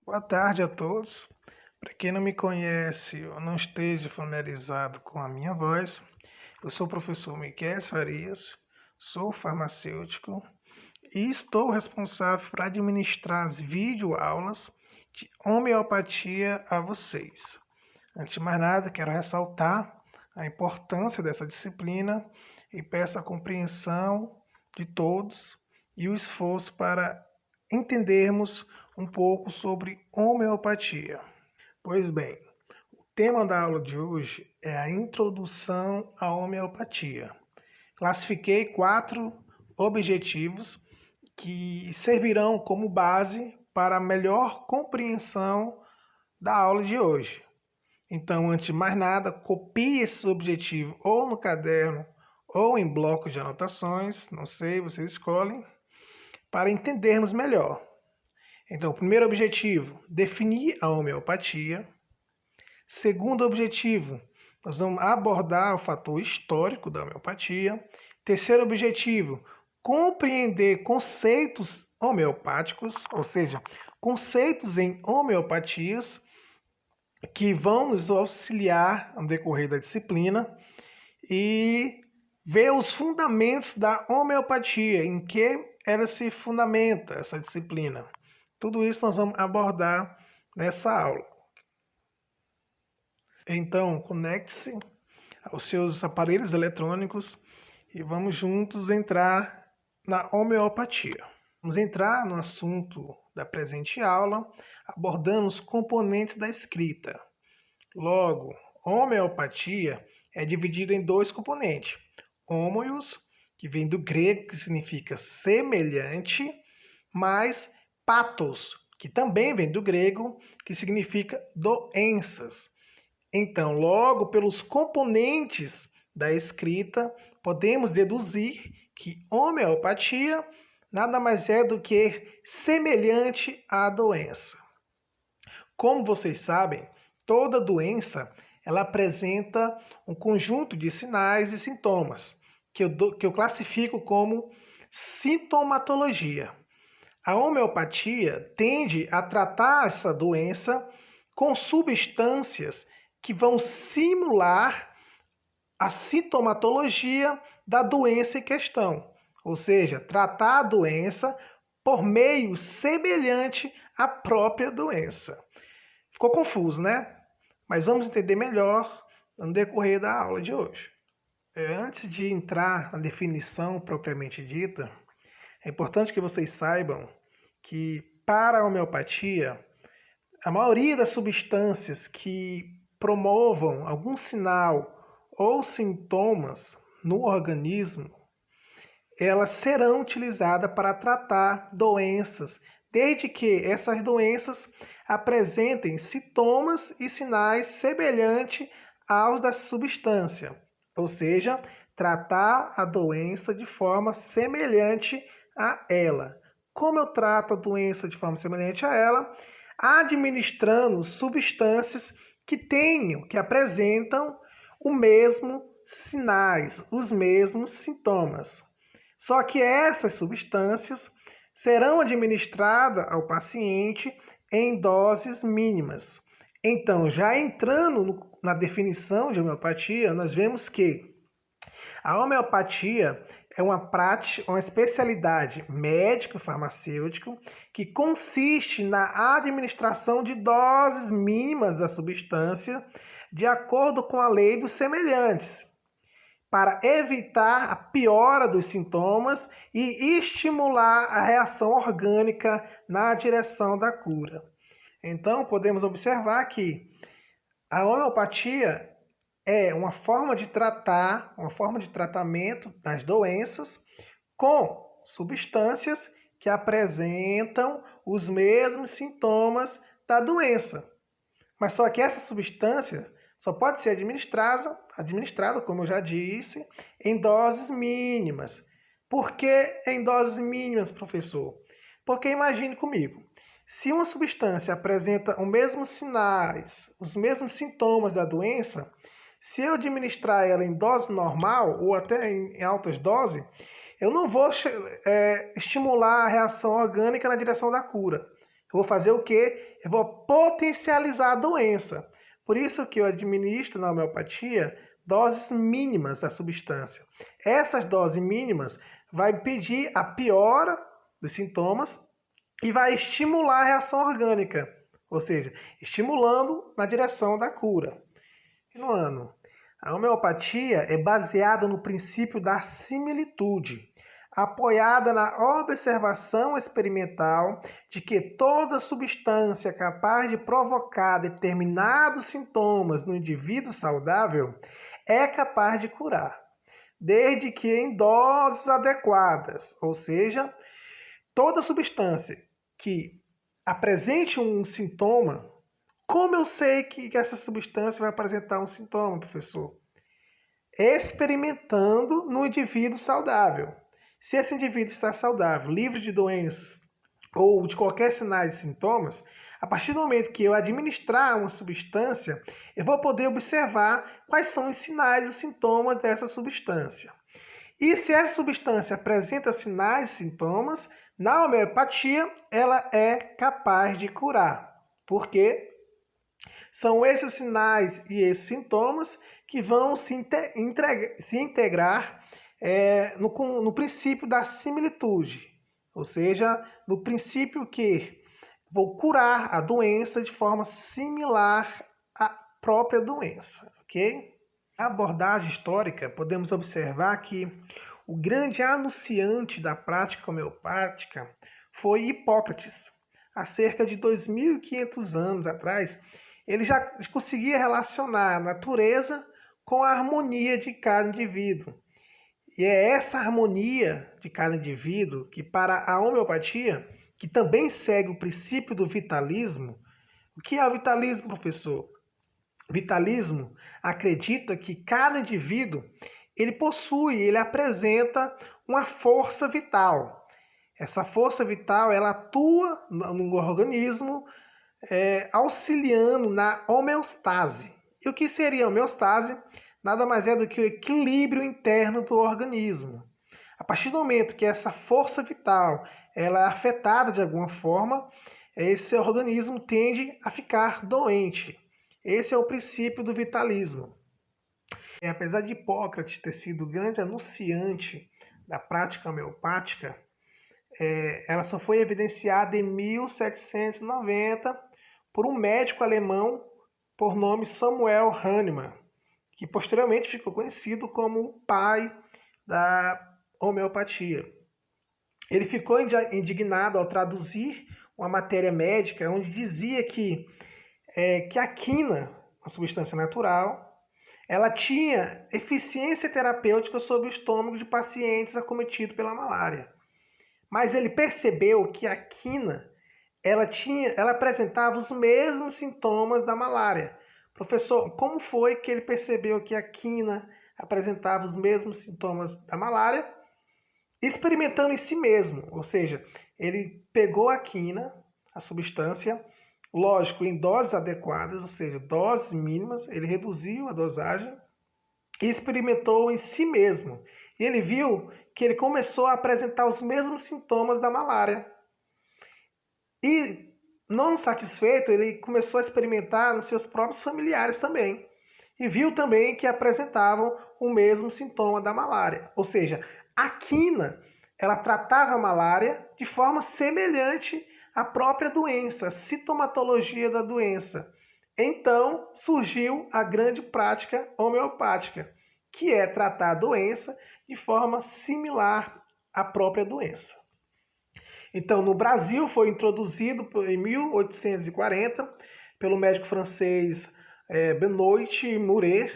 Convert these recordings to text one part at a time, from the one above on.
Boa tarde a todos. Para quem não me conhece ou não esteja familiarizado com a minha voz, eu sou o professor Miquel Farias, sou farmacêutico e estou responsável por administrar as videoaulas de homeopatia a vocês. Antes de mais nada, quero ressaltar a importância dessa disciplina e peço a compreensão de todos e o esforço para entendermos um pouco sobre homeopatia. Pois bem, o tema da aula de hoje é a introdução à homeopatia. Classifiquei 4 objetivos que servirão como base para a melhor compreensão da aula de hoje. Então, antes de mais nada, copie esse objetivo ou no caderno ou em bloco de anotações, não sei, vocês escolhem, para entendermos melhor. Então, primeiro objetivo, definir a homeopatia. Segundo objetivo, nós vamos abordar o fator histórico da homeopatia. Terceiro objetivo, compreender conceitos homeopáticos, ou seja, conceitos em homeopatias que vão nos auxiliar no decorrer da disciplina e ver os fundamentos da homeopatia, em que ela se fundamenta, essa disciplina. Tudo isso nós vamos abordar nessa aula. Então, conecte-se aos seus aparelhos eletrônicos e vamos juntos entrar na homeopatia. Vamos entrar no assunto da presente aula, abordando os componentes da escrita. Logo, homeopatia é dividida em 2 componentes. Homoios, que vem do grego, que significa semelhante, mais pathos, que também vem do grego, que significa doenças. Então, logo pelos componentes da escrita, podemos deduzir que homeopatia nada mais é do que semelhante à doença. Como vocês sabem, toda doença ela apresenta um conjunto de sinais e sintomas, que eu classifico como sintomatologia. A homeopatia tende a tratar essa doença com substâncias que vão simular a sintomatologia da doença em questão, ou seja, tratar a doença por meio semelhante à própria doença. Ficou confuso, né? Mas vamos entender melhor no decorrer da aula de hoje. Antes de entrar na definição propriamente dita, é importante que vocês saibam que para a homeopatia, a maioria das substâncias que promovam algum sinal ou sintomas no organismo, elas serão utilizadas para tratar doenças, desde que essas doenças apresentem sintomas e sinais semelhantes aos da substância, ou seja, tratar a doença de forma semelhante a ela. Como eu trato a doença de forma semelhante a ela? Administrando substâncias que apresentam o mesmo sinais, os mesmos sintomas. Só que essas substâncias serão administradas ao paciente em doses mínimas. Então, já entrando na definição de homeopatia, nós vemos que a homeopatia é uma prática, uma especialidade médico-farmacêutico que consiste na administração de doses mínimas da substância de acordo com a lei dos semelhantes, para evitar a piora dos sintomas e estimular a reação orgânica na direção da cura. Então, podemos observar que a homeopatia é uma forma de tratamento das doenças com substâncias que apresentam os mesmos sintomas da doença. Mas só que essa substância só pode ser administrada, como eu já disse, em doses mínimas. Por que em doses mínimas, professor? Porque imagine comigo, se uma substância apresenta os mesmos sinais, os mesmos sintomas da doença, se eu administrar ela em dose normal ou até em altas doses, eu não vou estimular a reação orgânica na direção da cura. Eu vou fazer o quê? Eu vou potencializar a doença. Por isso que eu administro na homeopatia doses mínimas da substância. Essas doses mínimas vai impedir a piora dos sintomas e vai estimular a reação orgânica, ou seja, estimulando na direção da cura. Continuando, a homeopatia é baseada no princípio da similitude, apoiada na observação experimental de que toda substância capaz de provocar determinados sintomas no indivíduo saudável é capaz de curar, desde que em doses adequadas, ou seja, toda substância que apresente um sintoma. Como eu sei que essa substância vai apresentar um sintoma, professor? Experimentando no indivíduo saudável. Se esse indivíduo está saudável, livre de doenças ou de qualquer sinais e sintomas, a partir do momento que eu administrar uma substância, eu vou poder observar quais são os sinais e os sintomas dessa substância. E se essa substância apresenta sinais e sintomas, na homeopatia ela é capaz de curar. Por quê? São esses sinais e esses sintomas que vão se integrar no princípio da similitude, ou seja, no princípio que vou curar a doença de forma similar à própria doença, ok? Na abordagem histórica, podemos observar que o grande anunciante da prática homeopática foi Hipócrates. Há cerca de 2.500 anos atrás, ele já conseguia relacionar a natureza com a harmonia de cada indivíduo. E é essa harmonia de cada indivíduo que, para a homeopatia, que também segue o princípio do vitalismo. O que é o vitalismo, professor? O vitalismo acredita que cada indivíduo ele apresenta uma força vital. Essa força vital ela atua no organismo, auxiliando na homeostase. E o que seria a homeostase? Nada mais é do que o equilíbrio interno do organismo. A partir do momento que essa força vital ela é afetada de alguma forma, esse organismo tende a ficar doente. Esse é o princípio do vitalismo. Apesar de Hipócrates ter sido o grande anunciante da prática homeopática, ela só foi evidenciada em 1790 por um médico alemão por nome Samuel Hahnemann, que posteriormente ficou conhecido como o pai da homeopatia. Ele ficou indignado ao traduzir uma matéria médica onde dizia que a quina, uma substância natural, ela tinha eficiência terapêutica sobre o estômago de pacientes acometidos pela malária. Mas ele percebeu que a quina ela apresentava os mesmos sintomas da malária. Professor, como foi que ele percebeu que a quina apresentava os mesmos sintomas da malária? Experimentando em si mesmo, ou seja, ele pegou a quina, a substância, lógico, em doses adequadas, ou seja, doses mínimas, ele reduziu a dosagem e experimentou em si mesmo. E ele viu que ele começou a apresentar os mesmos sintomas da malária. E, não satisfeito, ele começou a experimentar nos seus próprios familiares também. E viu também que apresentavam o mesmo sintoma da malária. Ou seja, a quina, ela tratava a malária de forma semelhante à própria doença, a sintomatologia da doença. Então, surgiu a grande prática homeopática, que é tratar a doença de forma similar à própria doença. Então, no Brasil, foi introduzido em 1840 pelo médico francês Benoit Mouret,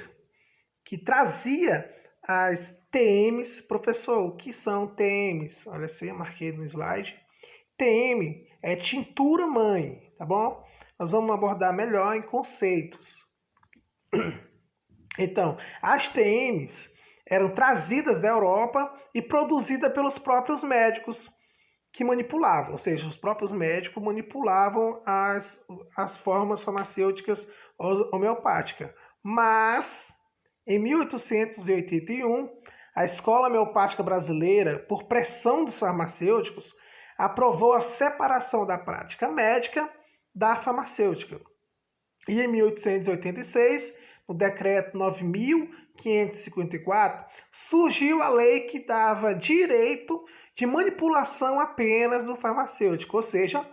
que trazia as TMs. Professor, o que são TMs? Olha assim, eu marquei no slide. TM é tintura mãe, tá bom? Nós vamos abordar melhor em conceitos. Então, as TMs eram trazidas da Europa e produzidas pelos próprios médicos que manipulavam, ou seja, os próprios médicos manipulavam as formas farmacêuticas homeopáticas. Mas, em 1881, a Escola Homeopática Brasileira, por pressão dos farmacêuticos, aprovou a separação da prática médica da farmacêutica. E em 1886, no decreto 9.554, surgiu a lei que dava direito de manipulação apenas do farmacêutico, ou seja,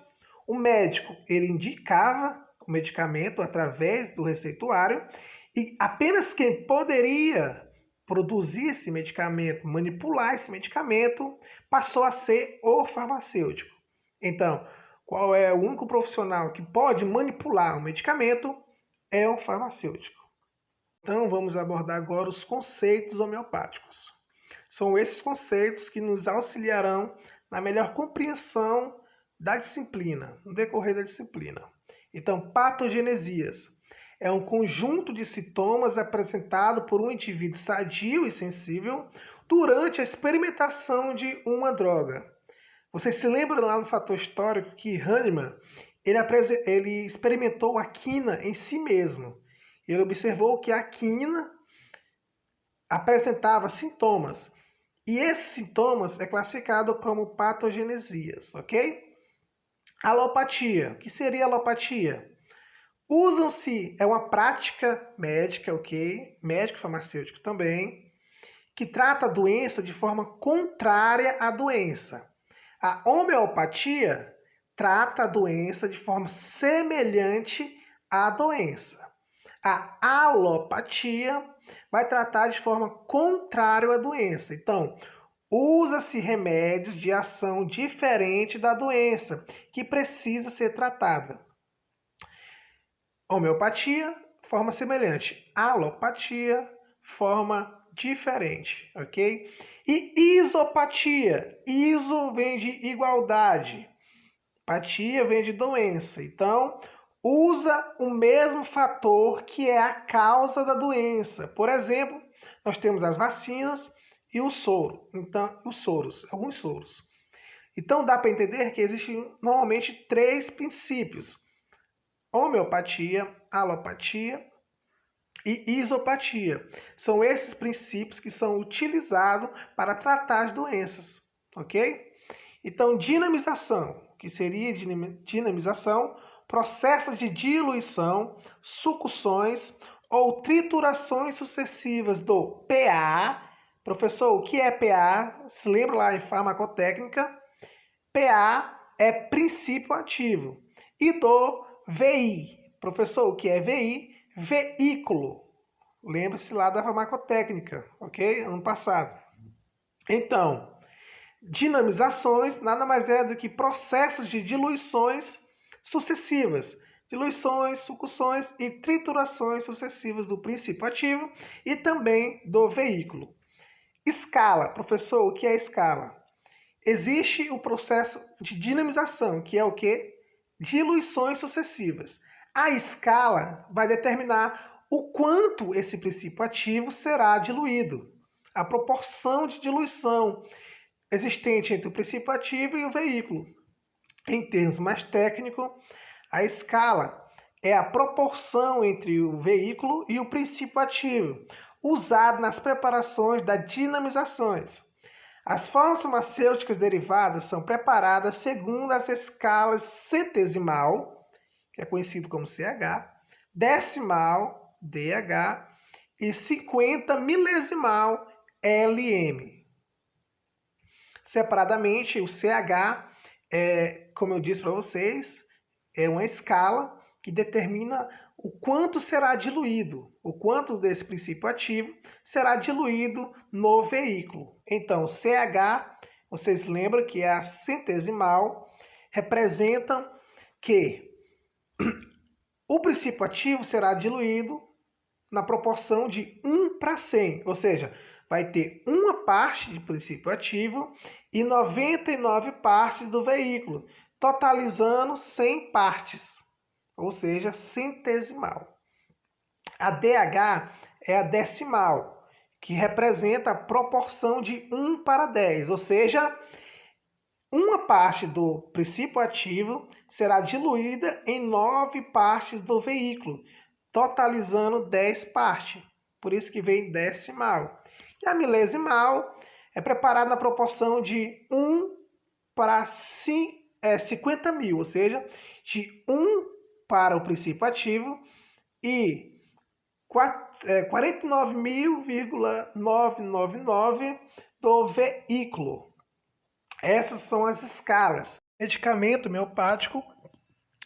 o médico ele indicava o medicamento através do receituário e apenas quem poderia produzir esse medicamento, manipular esse medicamento, passou a ser o farmacêutico. Então, qual é o único profissional que pode manipular o medicamento? É o farmacêutico. Então, vamos abordar agora os conceitos homeopáticos. São esses conceitos que nos auxiliarão na melhor compreensão da disciplina, no decorrer da disciplina. Então, patogenesias é um conjunto de sintomas apresentado por um indivíduo sadio e sensível durante a experimentação de uma droga. Vocês se lembram lá no fator histórico que Hahnemann ele experimentou a quina em si mesmo. Ele observou que a quina apresentava sintomas. E esses sintomas é classificado como patogenesias, ok? Alopatia. O que seria alopatia? Usam-se, é uma prática médica, ok? Médico farmacêutico também, que trata a doença de forma contrária à doença. A homeopatia trata a doença de forma semelhante à doença. A alopatia vai tratar de forma contrária à doença. Então, usa-se remédios de ação diferente da doença que precisa ser tratada. Homeopatia, forma semelhante. Alopatia, forma diferente, ok? E isopatia. Iso vem de igualdade. Patia vem de doença. Então, usa o mesmo fator que é a causa da doença. Por exemplo, nós temos as vacinas e o soro. Então, os soros, alguns soros. Então, dá para entender que existem normalmente 3 princípios: homeopatia, alopatia e isopatia. São esses princípios que são utilizados para tratar as doenças, ok? Então, dinamização, que seria dinamização, processos de diluição, sucções ou triturações sucessivas do PA. Professor, o que é PA? Se lembra lá em farmacotécnica? PA é princípio ativo. E do VI. Professor, o que é VI? Veículo. Lembre-se lá da farmacotécnica, ok? Ano passado. Então, dinamizações nada mais é do que processos de diluições sucessivas. Diluições, sucções e triturações sucessivas do princípio ativo e também do veículo. Escala. Professor, o que é escala? Existe o processo de dinamização, que é o quê? Diluições sucessivas. A escala vai determinar o quanto esse princípio ativo será diluído, a proporção de diluição existente entre o princípio ativo e o veículo. Em termos mais técnicos, a escala é a proporção entre o veículo e o princípio ativo, usado nas preparações das dinamizações. As formas farmacêuticas derivadas são preparadas segundo as escalas centesimal, que é conhecido como CH, decimal, DH, e 50 milesimal, LM. Separadamente, o CH, como eu disse para vocês, é uma escala que determina o quanto será diluído, o quanto desse princípio ativo será diluído no veículo. Então, CH, vocês lembram que é a centesimal, representa que o princípio ativo será diluído na proporção de 1 para 100, ou seja, vai ter uma parte de princípio ativo e 99 partes do veículo, totalizando 100 partes, ou seja, centesimal. A DH é a decimal, que representa a proporção de 1 para 10, ou seja, uma parte do princípio ativo será diluída em 9 partes do veículo, totalizando 10 partes. Por isso que vem decimal. E a milesimal é preparada na proporção de 1 para 50 mil, ou seja, de 1 para o princípio ativo e 49.999 do veículo. Essas são as escalas. Medicamento homeopático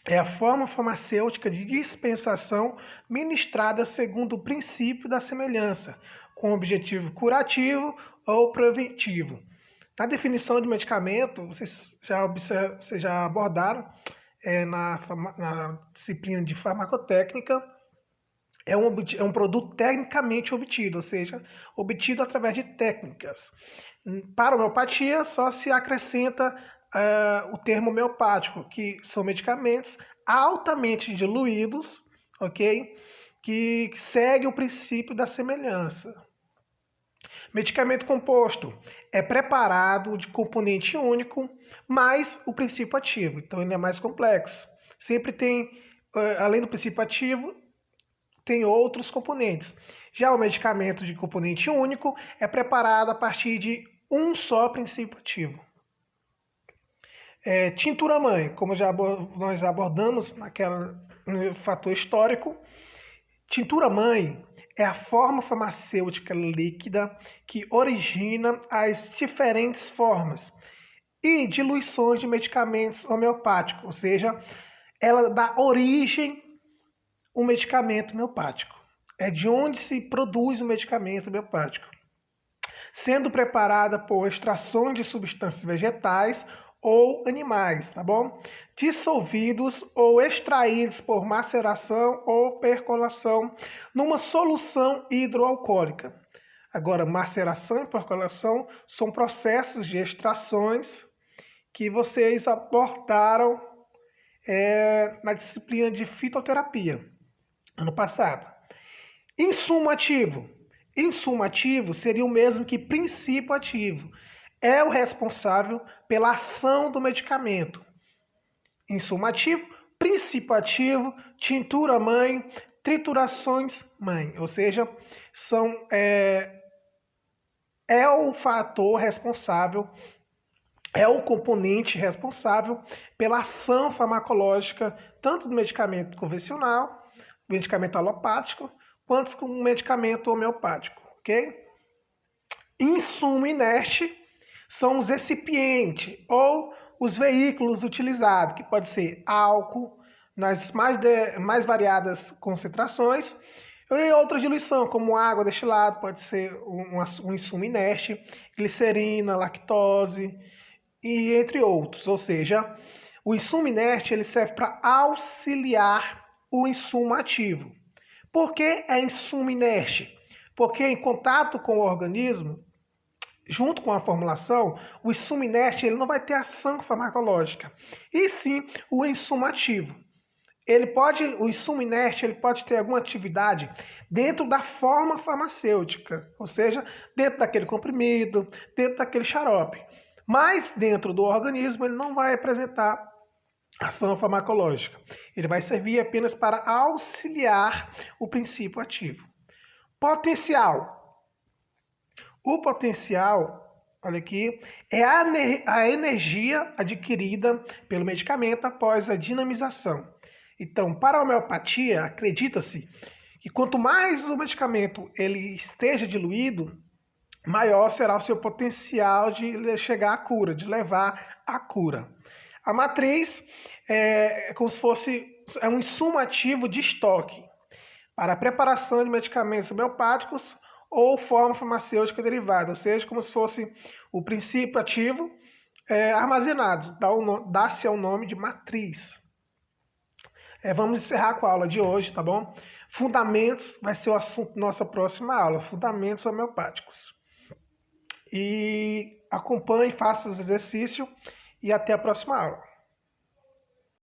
é a forma farmacêutica de dispensação ministrada segundo o princípio da semelhança, com objetivo curativo ou preventivo. Na definição de medicamento, vocês já abordaram na disciplina de farmacotécnica, é um produto tecnicamente obtido, ou seja, obtido através de técnicas. Para a homeopatia, só se acrescenta o termo homeopático, que são medicamentos altamente diluídos, ok? Que segue o princípio da semelhança. Medicamento composto é preparado de componente único, mais o princípio ativo, então ele é mais complexo. Sempre tem, além do princípio ativo, tem outros componentes. Já o medicamento de componente único é preparado a partir de um só princípio ativo. Tintura-mãe, como nós já abordamos no fator histórico, tintura-mãe é a forma farmacêutica líquida que origina as diferentes formas e diluições de medicamentos homeopáticos, ou seja, ela dá origem ao medicamento homeopático. É de onde se produz o medicamento homeopático, sendo preparada por extrações de substâncias vegetais ou animais, tá bom? Dissolvidos ou extraídos por maceração ou percolação numa solução hidroalcoólica. Agora, maceração e percolação são processos de extrações que vocês abordaram na disciplina de fitoterapia, ano passado. Insumo ativo. Insumo ativo seria o mesmo que princípio ativo. É o responsável pela ação do medicamento. Insumo ativo, princípio ativo, tintura-mãe, triturações-mãe. Ou seja, é o fator responsável, é o componente responsável pela ação farmacológica, tanto do medicamento convencional, medicamento alopático, quanto com o medicamento homeopático, ok? Insumo inerte são os recipientes ou os veículos utilizados, que pode ser álcool, nas mais variadas concentrações, e outra diluição, como água destilada, pode ser um insumo inerte, glicerina, lactose, e entre outros. Ou seja, o insumo inerte ele serve para auxiliar o insumo ativo. Por que é insumo inerte? Porque em contato com o organismo, junto com a formulação, o insumo inerte ele não vai ter ação farmacológica, e sim o insumo ativo. O insumo inerte ele pode ter alguma atividade dentro da forma farmacêutica, ou seja, dentro daquele comprimido, dentro daquele xarope. Mas dentro do organismo ele não vai apresentar ação farmacológica. Ele vai servir apenas para auxiliar o princípio ativo. Potencial. O potencial, olha aqui, é a energia adquirida pelo medicamento após a dinamização. Então, para a homeopatia, acredita-se que quanto mais o medicamento ele esteja diluído, maior será o seu potencial de chegar à cura, de levar à cura. A matriz é como se fosse um insumo ativo de estoque para a preparação de medicamentos homeopáticos ou forma farmacêutica derivada, ou seja, como se fosse o princípio ativo armazenado, dá-se ao nome de matriz. Vamos encerrar com a aula de hoje, tá bom? Fundamentos vai ser o assunto da nossa próxima aula, fundamentos homeopáticos. E acompanhe, faça os exercícios e até a próxima aula.